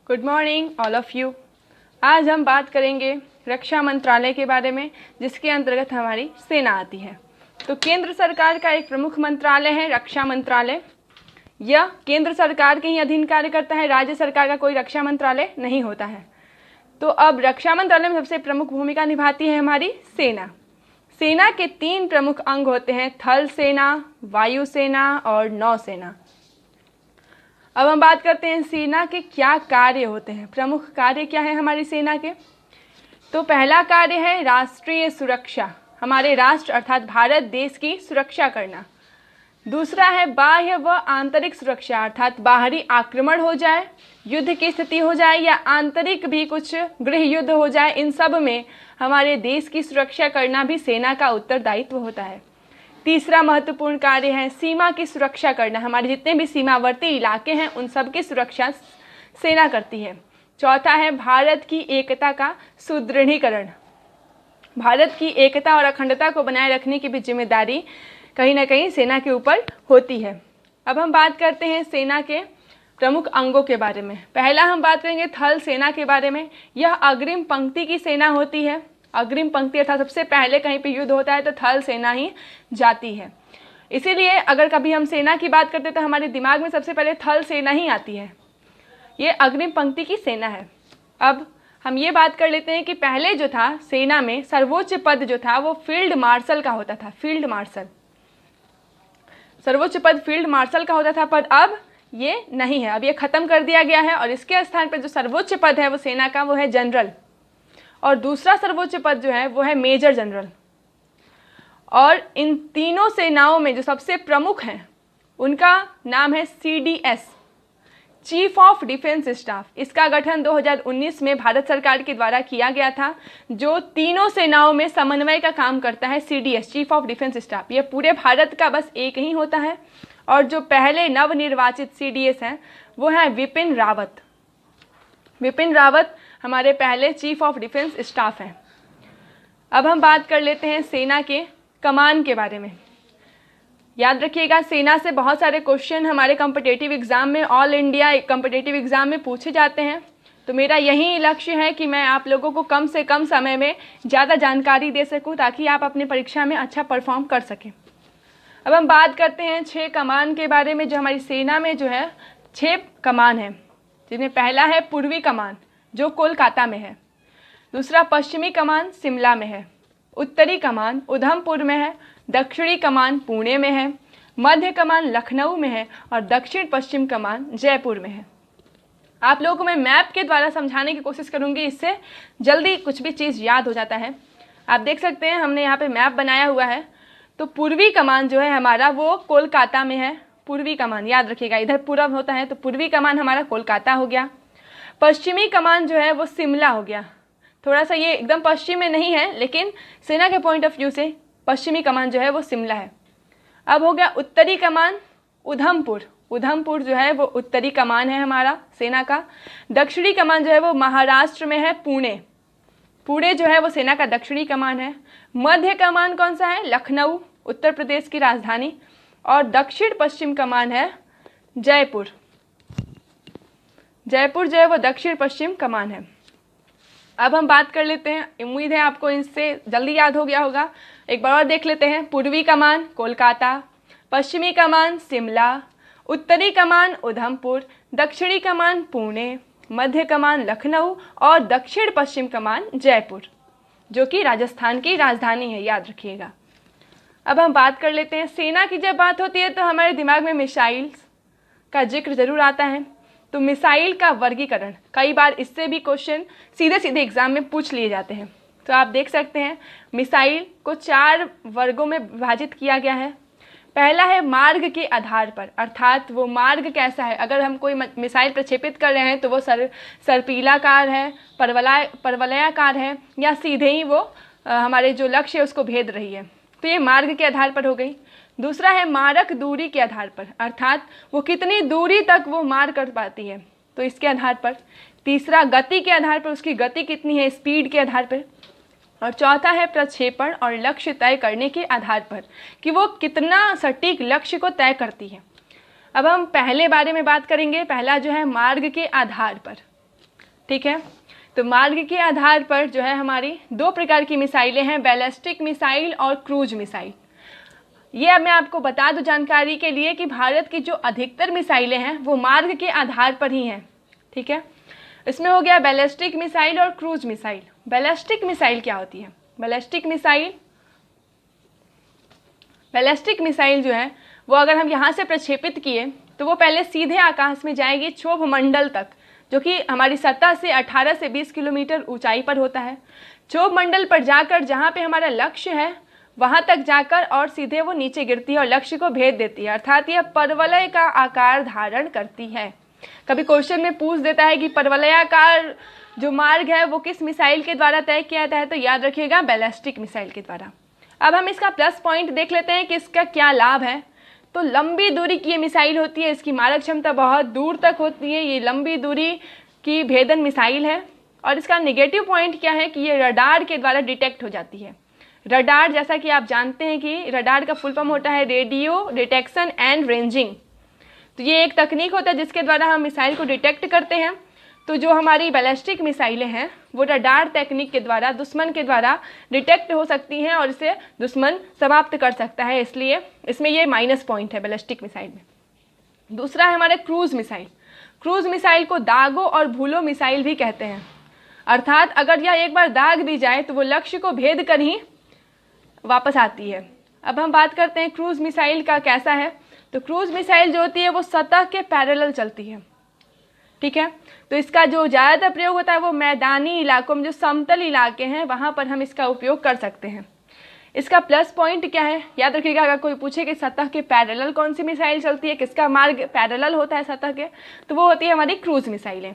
Good morning all of you. आज हम बात करेंगे रक्षा मंत्रालय के बारे में, जिसके अंतर्गत हमारी सेना आती है। तो केंद्र सरकार का एक प्रमुख मंत्रालय है रक्षा मंत्रालय। यह केंद्र सरकार के ही अधीन कार्य करता है, राज्य सरकार का कोई रक्षा मंत्रालय नहीं होता है। तो अब रक्षा मंत्रालय में सबसे प्रमुख भूमिका निभाती है हमारी सेना। सेना के 3 प्रमुख अंग होते हैं, थल सेना, वायु सेना और नौसेना। अब हम बात करते हैं सेना के क्या कार्य होते हैं, प्रमुख कार्य क्या है हमारी सेना के। तो पहला कार्य है राष्ट्रीय सुरक्षा, हमारे राष्ट्र अर्थात भारत देश की सुरक्षा करना। दूसरा है बाह्य व आंतरिक सुरक्षा, अर्थात बाहरी आक्रमण हो जाए, युद्ध की स्थिति हो जाए या आंतरिक भी कुछ गृह युद्ध हो जाए, इन सब में हमारे देश की सुरक्षा करना भी सेना का उत्तरदायित्व होता है। तीसरा महत्वपूर्ण कार्य है सीमा की सुरक्षा करना, हमारे जितने भी सीमावर्ती इलाके हैं उन सब की सुरक्षा सेना करती है। चौथा है भारत की एकता का सुदृढ़ीकरण, भारत की एकता और अखंडता को बनाए रखने की भी जिम्मेदारी कहीं ना कहीं सेना के ऊपर होती है। अब हम बात करते हैं सेना के प्रमुख अंगों के बारे में। पहला हम बात करेंगे थल सेना के बारे में। यह अग्रिम पंक्ति की सेना होती है। अग्रिम पंक्ति अर्थात सबसे पहले कहीं पे युद्ध होता है तो थल सेना ही जाती है। इसीलिए अगर कभी हम सेना की बात करते हैं तो हमारे दिमाग में सबसे पहले थल सेना ही आती है। ये अग्रिम पंक्ति की सेना है। अब हम ये बात कर लेते हैं कि पहले जो था सेना में सर्वोच्च पद जो था वो फील्ड मार्शल का होता था। फील्ड मार्शल, सर्वोच्च पद फील्ड मार्शल का होता था, पर अब ये नहीं है, अब ये खत्म कर दिया गया है और इसके स्थान पर जो सर्वोच्च पद है वो सेना का वो है जनरल, और दूसरा सर्वोच्च पद जो है वो है मेजर जनरल। और इन तीनों सेनाओं में जो सबसे प्रमुख हैं उनका नाम है CDS, chief of defence staff. इसका गठन 2019 में भारत सरकार के द्वारा किया गया था, जो तीनों सेनाओं में समन्वय का काम करता है। CDS, chief of defence staff, ये पूरे भारत का बस एक ही होता है। और जो पहले नवनिर्वाचित CDS हैं वो हैं विपिन रावत। विपिन रावत हमारे पहले चीफ ऑफ डिफेंस स्टाफ हैं। अब हम बात कर लेते हैं सेना के कमान के बारे में। याद रखिएगा, सेना से बहुत सारे क्वेश्चन हमारे कॉम्पिटिटिव एग्जाम में, ऑल इंडिया कॉम्पिटिटिव एग्जाम में पूछे जाते हैं। तो मेरा यही लक्ष्य है कि मैं आप लोगों को कम से कम समय में ज़्यादा जानकारी दे सकूं, ताकि आप अपनी परीक्षा में अच्छा परफॉर्म कर सकें। अब हम बात करते हैं 6 कमान के बारे में। जो हमारी सेना में जो है 6 कमान हैं, जिनमें पहला है पूर्वी कमान जो कोलकाता में है, दूसरा पश्चिमी कमान शिमला में है, उत्तरी कमान उधमपुर में है, दक्षिणी कमान पुणे में है, मध्य कमान लखनऊ में है और दक्षिण पश्चिम कमान जयपुर में है। आप लोगों को मैं मैप के द्वारा समझाने की कोशिश करूंगी, इससे जल्दी कुछ भी चीज़ याद हो जाता है। आप देख सकते हैं हमने यहाँ पे मैप बनाया हुआ है। तो पूर्वी कमान जो है हमारा वो कोलकाता में है। पूर्वी कमान याद रखिएगा, इधर पूरब होता है तो पूर्वी कमान हमारा कोलकाता हो गया। पश्चिमी कमान जो है वो शिमला हो गया। थोड़ा सा ये एकदम पश्चिम में नहीं है, लेकिन सेना के पॉइंट ऑफ व्यू से पश्चिमी कमान जो है वो शिमला है। अब हो गया उत्तरी कमान उधमपुर। उधमपुर जो है वो उत्तरी कमान है हमारा सेना का। दक्षिणी कमान जो है वो महाराष्ट्र में है, पुणे। पुणे जो है वो सेना का दक्षिणी कमान है। मध्य कमान कौन सा है? लखनऊ, उत्तर प्रदेश की राजधानी। और दक्षिण पश्चिम कमान है जयपुर। जयपुर जो है वो दक्षिण पश्चिम कमान है। अब हम बात कर लेते हैं, उम्मीद है आपको इससे जल्दी याद हो गया होगा। एक बार और देख लेते हैं। पूर्वी कमान कोलकाता, पश्चिमी कमान शिमला, उत्तरी कमान उधमपुर, दक्षिणी कमान पुणे, मध्य कमान लखनऊ और दक्षिण पश्चिम कमान जयपुर, जो कि राजस्थान की राजधानी है, याद रखिएगा। अब हम बात कर लेते हैं, सेना की जब बात होती है तो हमारे दिमाग में मिसाइल्स का जिक्र जरूर आता है। तो मिसाइल का वर्गीकरण, कई बार इससे भी क्वेश्चन सीधे सीधे एग्जाम में पूछ लिए जाते हैं। तो आप देख सकते हैं मिसाइल को 4 वर्गों में विभाजित किया गया है। पहला है मार्ग के आधार पर, अर्थात वो मार्ग कैसा है। अगर हम कोई मिसाइल प्रक्षेपित कर रहे हैं तो वो सर्पिलाकार है, परवलयाकार है, या सीधे ही वो हमारे जो लक्ष्य है उसको भेद रही है। तो ये मार्ग के आधार पर हो गई। दूसरा है मारक दूरी के आधार पर, अर्थात वो कितनी दूरी तक वो मार कर पाती है, तो इसके आधार पर। तीसरा गति के आधार पर, उसकी गति कितनी है, स्पीड के आधार पर। और चौथा है प्रक्षेपण और लक्ष्य तय करने के आधार पर, कि वो कितना सटीक लक्ष्य को तय करती है। अब हम पहले बारे में बात करेंगे। पहला जो है मार्ग के आधार पर। ठीक है। तो मार्ग के आधार पर जो है हमारी दो प्रकार की मिसाइलें हैं, बैलिस्टिक मिसाइल और क्रूज मिसाइल। ये अब मैं आपको बता दूं जानकारी के लिए कि भारत की जो अधिकतर मिसाइलें हैं वो मार्ग के आधार पर ही हैं, ठीक है। इसमें हो गया बैलिस्टिक मिसाइल और क्रूज मिसाइल। बैलिस्टिक मिसाइल क्या होती है? बैलिस्टिक मिसाइल जो है वो अगर हम यहाँ से प्रक्षेपित किए तो वो पहले सीधे आकाश में जाएगी क्षोभ मंडल तक, जो कि हमारी सतह से 18 से 20 किलोमीटर ऊंचाई पर होता है। क्षोभ मंडल पर जाकर जहाँ पे हमारा लक्ष्य है वहाँ तक जाकर और सीधे वो नीचे गिरती है और लक्ष्य को भेद देती है, अर्थात यह परवलय का आकार धारण करती है। कभी क्वेश्चन में पूछ देता है कि परवलयाकार जो मार्ग है वो किस मिसाइल के द्वारा तय किया जाता है, तो याद रखिएगा बैलिस्टिक मिसाइल के द्वारा। अब हम इसका प्लस पॉइंट देख लेते हैं कि इसका क्या लाभ है। तो लंबी दूरी की ये मिसाइल होती है, इसकी मारक क्षमता बहुत दूर तक होती है, ये लंबी दूरी की भेदन मिसाइल है। और इसका नेगेटिव पॉइंट क्या है कि ये रडार के द्वारा डिटेक्ट हो जाती है। रडार, जैसा कि आप जानते हैं कि रडार का फुल फॉर्म होता है रेडियो डिटेक्शन एंड रेंजिंग। तो ये एक तकनीक होता है जिसके द्वारा हम मिसाइल को डिटेक्ट करते हैं। तो जो हमारी बैलिस्टिक मिसाइलें हैं वो रडार टेक्निक के द्वारा दुश्मन के द्वारा डिटेक्ट हो सकती हैं और इसे दुश्मन समाप्त कर सकता है, इसलिए इसमें ये माइनस पॉइंट है बैलिस्टिक मिसाइल में। दूसरा है हमारे क्रूज मिसाइल। क्रूज मिसाइल को दागों और भूलों मिसाइल भी कहते हैं, अर्थात अगर यह एक बार दाग दी जाए तो वो लक्ष्य को भेद कर ही वापस आती है। अब हम बात करते हैं क्रूज मिसाइल का कैसा है। तो क्रूज मिसाइल जो होती है वो सतह के पैरेलल चलती है, ठीक है। तो इसका जो ज़्यादातर प्रयोग होता है वो मैदानी इलाकों में, जो समतल इलाके हैं वहाँ पर हम इसका उपयोग कर सकते हैं। इसका प्लस पॉइंट क्या है, याद रखिएगा, अगर कोई पूछे कि सतह के पैरेलल कौन सी मिसाइल चलती है, किसका मार्ग पैरेलल होता है सतह के, तो वो होती है हमारी क्रूज मिसाइलें।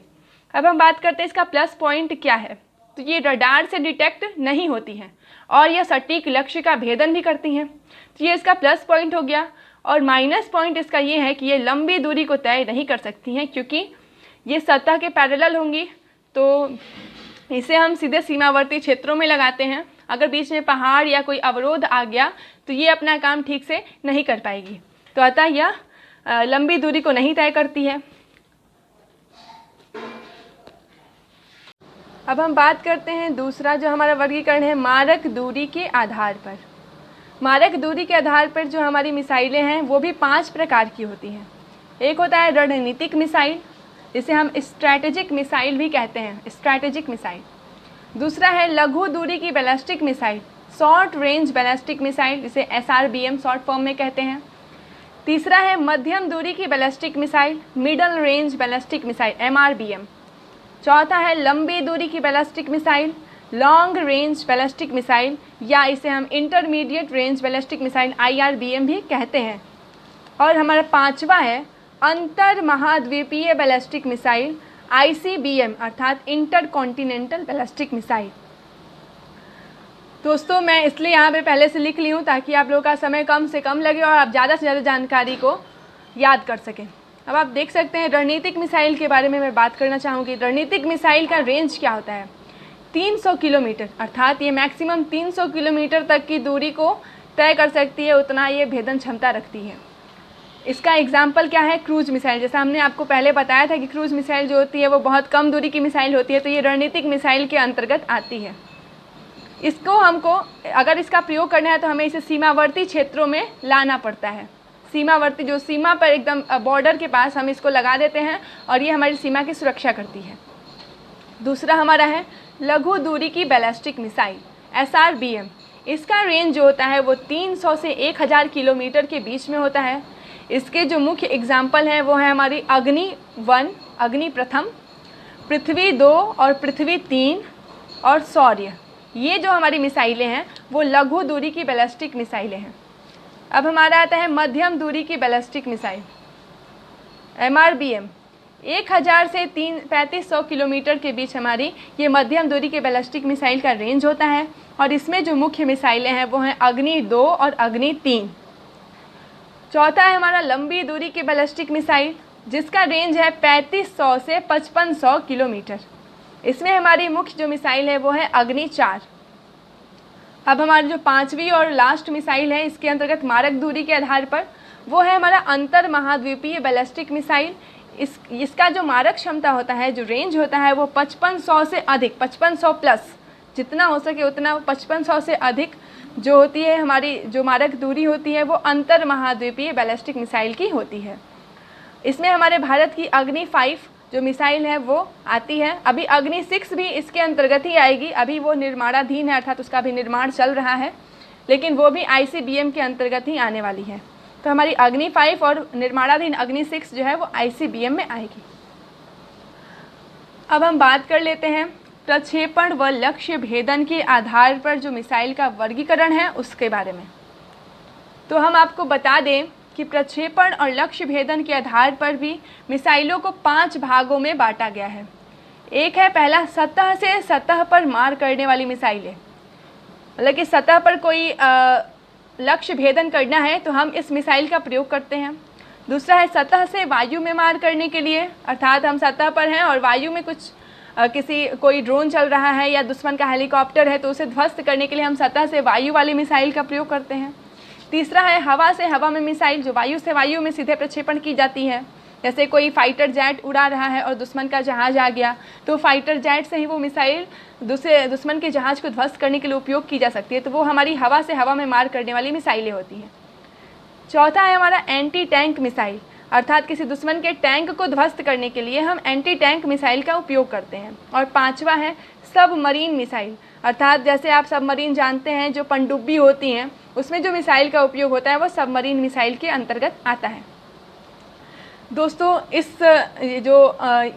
अब हम बात करते हैं इसका प्लस पॉइंट क्या है। तो ये रडार से डिटेक्ट नहीं होती हैं और यह सटीक लक्ष्य का भेदन भी करती हैं, तो ये इसका प्लस पॉइंट हो गया। और माइनस पॉइंट इसका ये है कि ये लंबी दूरी को तय नहीं कर सकती हैं, क्योंकि ये सतह के पैरेलल होंगी, तो इसे हम सीधे सीमावर्ती क्षेत्रों में लगाते हैं। अगर बीच में पहाड़ या कोई अवरोध आ गया तो ये अपना काम ठीक से नहीं कर पाएगी, तो अतः यह लंबी दूरी को नहीं तय करती है। अब हम बात करते हैं दूसरा जो हमारा वर्गीकरण है मारक दूरी के आधार पर। मारक दूरी के आधार पर जो हमारी मिसाइलें हैं वो भी 5 प्रकार की होती हैं। एक होता है रणनीतिक मिसाइल, जिसे हम स्ट्रैटेजिक मिसाइल भी कहते हैं, स्ट्रैटेजिक मिसाइल। दूसरा है लघु दूरी की ballistic missile, short range ballistic missile, जिसे SRBM शॉर्ट फॉर्म में कहते हैं। तीसरा है मध्यम दूरी की ballistic missile, middle range ballistic missile, MRBM। चौथा है लंबी दूरी की ballistic missile, long range ballistic missile, या इसे हम intermediate range ballistic missile, IRBM भी कहते हैं। और हमारा पांचवा है अंतर महाद्वीपीय बैलिस्टिक मिसाइल, ICBM, अर्थात इंटर कॉन्टिनेंटल बैलिस्टिक मिसाइल। दोस्तों मैं इसलिए यहाँ पे पहले से लिख ली हूँ ताकि आप लोगों का समय कम से कम लगे और आप ज़्यादा से ज़्यादा जानकारी को याद कर सकें। अब आप देख सकते हैं रणनीतिक मिसाइल के बारे में मैं बात करना चाहूँगी। रणनीतिक मिसाइल का रेंज क्या होता है? 300 किलोमीटर, अर्थात ये मैक्सिमम 300 किलोमीटर तक की दूरी को तय कर सकती है, उतना ये भेदन क्षमता रखती है। इसका एग्जाम्पल क्या है? Cruise missile. जैसा हमने आपको पहले बताया था कि क्रूज मिसाइल जो होती है वो बहुत कम दूरी की मिसाइल होती है, तो ये रणनीतिक मिसाइल के अंतर्गत आती है। इसको हमको अगर इसका प्रयोग करना है तो हमें इसे सीमावर्ती क्षेत्रों में लाना पड़ता है। सीमावर्ती, जो सीमा पर एकदम बॉर्डर के पास हम इसको लगा देते हैं और ये हमारी सीमा की सुरक्षा करती है। दूसरा हमारा है लघु दूरी की बैलिस्टिक मिसाइल, SRBM। इसका रेंज जो होता है वो 300 से 1000 किलोमीटर के बीच में होता है। इसके जो मुख्य एग्जाम्पल हैं वो है हमारी अग्नि 1, अग्नि प्रथम, पृथ्वी 2 और पृथ्वी 3 और शौर्य। ये जो हमारी मिसाइलें हैं वो लघु दूरी की बैलिस्टिक मिसाइलें हैं। अब हमारा आता है मध्यम दूरी की बैलिस्टिक मिसाइल, MRBM। 1000 से 3500 किलोमीटर के बीच हमारी ये मध्यम दूरी के बैलिस्टिक मिसाइल का रेंज होता है और इसमें जो मुख्य मिसाइलें हैं वो हैं अग्नि 2 और अग्नि 3। चौथा है हमारा लंबी दूरी की बैलिस्टिक मिसाइल, जिसका रेंज है 3500 से 5500 किलोमीटर। इसमें हमारी मुख्य जो मिसाइल है वो है अग्नि 4। अब हमारी जो पांचवी और लास्ट मिसाइल है इसके अंतर्गत मारक दूरी के आधार पर, वो है हमारा अंतर महाद्वीपीय बैलिस्टिक मिसाइल, इसका जो मारक क्षमता होता है, जो रेंज होता है, वो 5500 से अधिक, 5500 प्लस, जितना हो सके उतना 5500 से अधिक जो होती है हमारी जो मारक दूरी होती है वो अंतर महाद्वीपीय बैलिस्टिक मिसाइल की होती है। इसमें हमारे भारत की अग्नि 5 जो मिसाइल है वो आती है। अभी अग्नि 6 भी इसके अंतर्गत ही आएगी, अभी वो निर्माणाधीन है, अर्थात उसका भी निर्माण चल रहा है, लेकिन वो भी ICBM के अंतर्गत ही आने वाली है। तो हमारी अग्नि 5 और निर्माणाधीन अग्नि 6 जो है वो ICBM में आएगी। अब हम बात कर लेते हैं प्रक्षेपण व लक्ष्य भेदन के आधार पर जो मिसाइल का वर्गीकरण है उसके बारे में। तो हम आपको बता दें कि प्रक्षेपण और लक्ष्य भेदन के आधार पर भी मिसाइलों को 5 भागों में बांटा गया है। एक है पहला सतह से सतह पर मार करने वाली मिसाइलें, मतलब कि सतह पर कोई लक्ष्य भेदन करना है तो हम इस मिसाइल का प्रयोग करते हैं। दूसरा है सतह से वायु में मार करने के लिए, अर्थात हम सतह पर हैं और वायु में कुछ कोई ड्रोन चल रहा है या दुश्मन का हेलीकॉप्टर है तो उसे ध्वस्त करने के लिए हम सतह से वायु वाली मिसाइल का प्रयोग करते हैं। तीसरा है हवा से हवा में मिसाइल, जो वायु से वायु में सीधे प्रक्षेपण की जाती है। जैसे कोई फाइटर जेट उड़ा रहा है और दुश्मन का जहाज़ आ गया तो फाइटर जेट से ही वो मिसाइल दुश्मन के जहाज़ को ध्वस्त करने के लिए उपयोग की जा सकती है, तो वो हमारी हवा से हवा में मार करने वाली मिसाइलें होती हैं। चौथा है हमारा एंटी टैंक मिसाइल, अर्थात किसी दुश्मन के टैंक को ध्वस्त करने के लिए हम एंटी टैंक मिसाइल का उपयोग करते हैं। और पांचवा है सबमरीन मिसाइल, अर्थात जैसे आप सबमरीन जानते हैं जो पनडुब्बी होती हैं उसमें जो मिसाइल का उपयोग होता है वो सबमरीन मिसाइल के अंतर्गत आता है। दोस्तों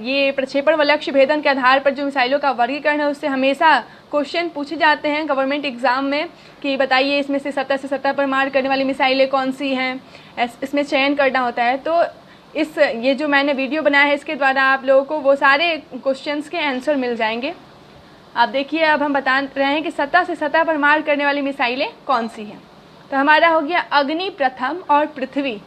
ये प्रक्षेपण व लक्ष्य भेदन के आधार पर जो मिसाइलों का वर्गीकरण है उससे हमेशा क्वेश्चन पूछे जाते हैं गवर्नमेंट एग्ज़ाम में कि बताइए इसमें से सतह पर मार करने वाली मिसाइलें कौन सी हैं, इसमें चयन करना होता है। तो ये जो मैंने वीडियो बनाया है इसके द्वारा आप लोगों को वो सारे क्वेश्चंस के आंसर मिल जाएंगे। आप देखिए अब हम बता रहे हैं कि सतह से सतह पर मार करने वाली मिसाइलें कौन सी हैं। तो हमारा हो गया अग्नि प्रथम और पृथ्वी,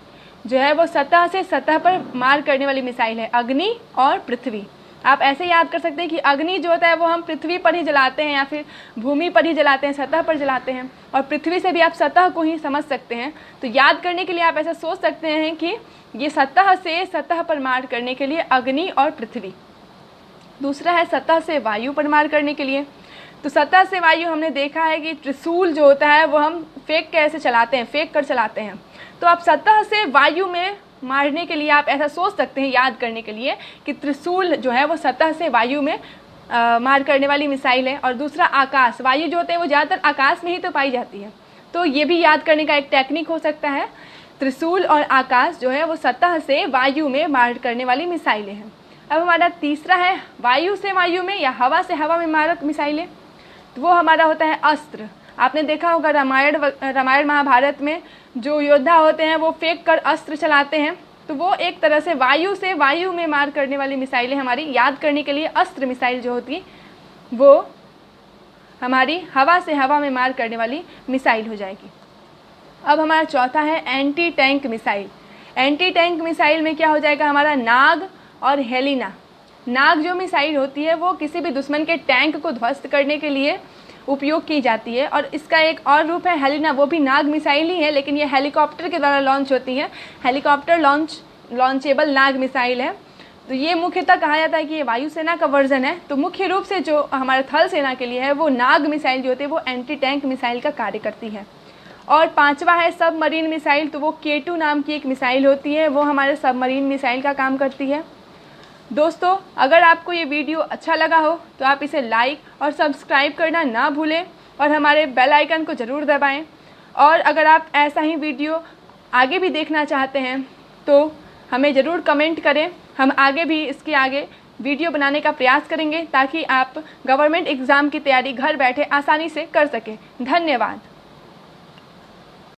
जो है वो सतह से सतह पर मार करने वाली मिसाइल है, अग्नि और पृथ्वी। आप ऐसे याद कर सकते हैं कि अग्नि जो होता है वो हम पृथ्वी पर ही जलाते हैं या फिर भूमि पर ही जलाते हैं, सतह पर जलाते हैं, और पृथ्वी से भी आप सतह को ही समझ सकते हैं। तो याद करने के लिए आप ऐसा सोच सकते हैं कि ये सतह से सतह पर मार करने के लिए अग्नि और पृथ्वी। दूसरा है सतह से वायु पर मार करने के लिए। तो सतह से वायु हमने देखा है कि त्रिशूल जो होता है वो हम फेंक कर चलाते हैं। तो आप सतह से वायु में मारने के लिए आप ऐसा सोच सकते हैं याद करने के लिए कि त्रिशूल जो है वो सतह से वायु में मार करने वाली मिसाइल है। और दूसरा आकाश, वायु जो होते हैं वो ज़्यादातर आकाश में ही तो पाई जाती है, तो ये भी याद करने का एक टेक्निक हो सकता है। त्रिशूल और आकाश जो है वो सतह से वायु में मार करने वाली मिसाइलें हैं। अब हमारा तीसरा है वायु से वायु में या हवा से हवा में मारक मिसाइलें, तो वो हमारा होता है अस्त्र। आपने देखा होगा रामायण महाभारत में जो योद्धा होते हैं वो फेंक कर अस्त्र चलाते हैं, तो वो एक तरह से वायु में मार करने वाली मिसाइलें हमारी याद करने के लिए अस्त्र मिसाइल जो होती वो हमारी हवा से हवा में मार करने वाली मिसाइल हो जाएगी। अब हमारा चौथा है anti tank missile. Anti tank missile में क्या हो जाएगा हमारा नाग और हेलिना। नाग जो मिसाइल होती है वो किसी भी दुश्मन के टैंक को ध्वस्त करने के लिए उपयोग की जाती है, और इसका एक और रूप है हेलिना, वो भी नाग मिसाइल ही है लेकिन ये हेलीकॉप्टर के द्वारा लॉन्च होती है। हेलीकॉप्टर लॉन्चेबल नाग मिसाइल है। तो ये मुख्यतः कहा जाता है कि ये वायुसेना का वर्जन है। तो मुख्य रूप से जो हमारे थल सेना के लिए है वो नाग मिसाइल जो होती है वो एंटी टैंक मिसाइल का कार्य करती है। और पांचवा है सबमरीन मिसाइल, तो वो K2 नाम की एक मिसाइल होती है, वो हमारे सबमरीन मिसाइल का काम करती है। दोस्तों अगर आपको ये वीडियो अच्छा लगा हो तो आप इसे लाइक और सब्सक्राइब करना ना भूलें और हमारे बेल आइकन को ज़रूर दबाएं। और अगर आप ऐसा ही वीडियो आगे भी देखना चाहते हैं तो हमें ज़रूर कमेंट करें, हम आगे भी इसके आगे वीडियो बनाने का प्रयास करेंगे ताकि आप गवर्नमेंट एग्ज़ाम की तैयारी घर बैठे आसानी से कर सकें। धन्यवाद।